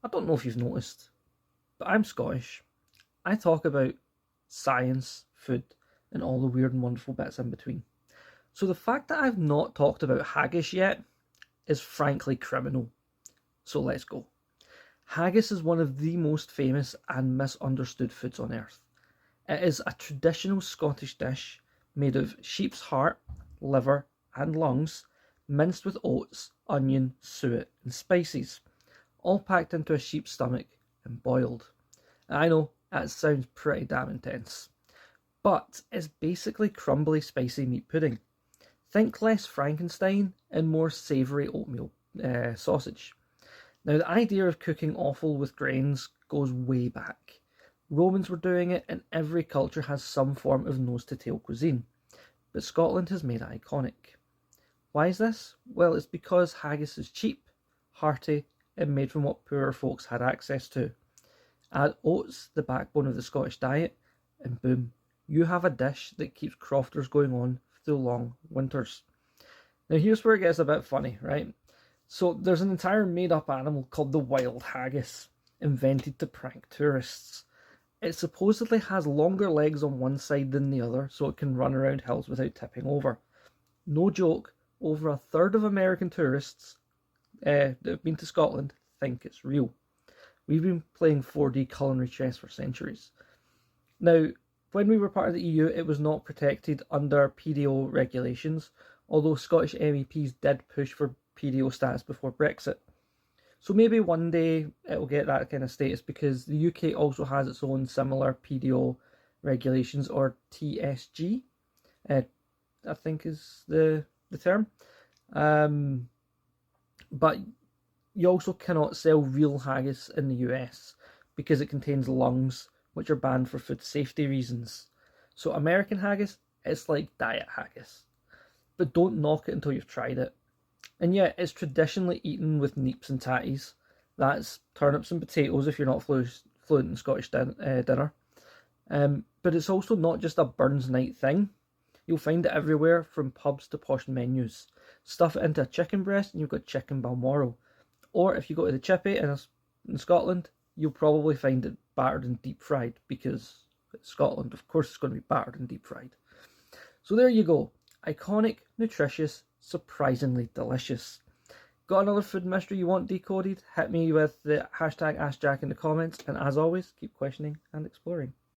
I don't know if you've noticed, but I'm Scottish. I talk about science, food, and all the weird and wonderful bits in between. So the fact that I've not talked about haggis yet is frankly criminal. So let's go. Haggis is one of the most famous and misunderstood foods on earth. It is a traditional Scottish dish made of sheep's heart, liver, and lungs, minced with oats, onion, suet, and spices, all packed into a sheep's stomach and boiled. I know, that sounds pretty damn intense. But it's basically crumbly, spicy meat pudding. Think less Frankenstein and more savoury oatmeal sausage. Now, the idea of cooking offal with grains goes way back. Romans were doing it, and every culture has some form of nose to tail cuisine. But Scotland has made it iconic. Why is this? Well, it's because haggis is cheap, hearty, and made from what poorer folks had access to. Add oats, the backbone of the Scottish diet, and boom, you have a dish that keeps crofters going on through long winters. Now, here's where it gets a bit funny, right? So, there's an entire made up animal called the wild haggis, invented to prank tourists. It supposedly has longer legs on one side than the other, so it can run around hills without tipping over. No joke, over a third of American tourists that have been to Scotland think it's real. We've been playing 4D culinary chess for centuries. Now, when we were part of the EU, it was not protected under PDO regulations, although Scottish MEPs did push for PDO status before Brexit. So maybe one day it'll get that kind of status, because the UK also has its own similar PDO regulations, or TSG, I think is the term. But you also cannot sell real haggis in the US because it contains lungs, which are banned for food safety reasons. So American haggis, it's like diet haggis. But don't knock it until you've tried it. And yeah, it's traditionally eaten with neeps and tatties. That's turnips and potatoes if you're not fluent in Scottish dinner. But it's also not just a Burns night thing. You'll find it everywhere, from pubs to posh menus. Stuff it into a chicken breast and you've got chicken balmoral. Or if you go to the chippy in Scotland, you'll probably find it battered and deep fried, because it's Scotland, of course it's going to be battered and deep fried. So there you go. Iconic, nutritious, surprisingly delicious. Got another food mystery you want decoded? Hit me with the hashtag AskJack in the comments, and as always, keep questioning and exploring.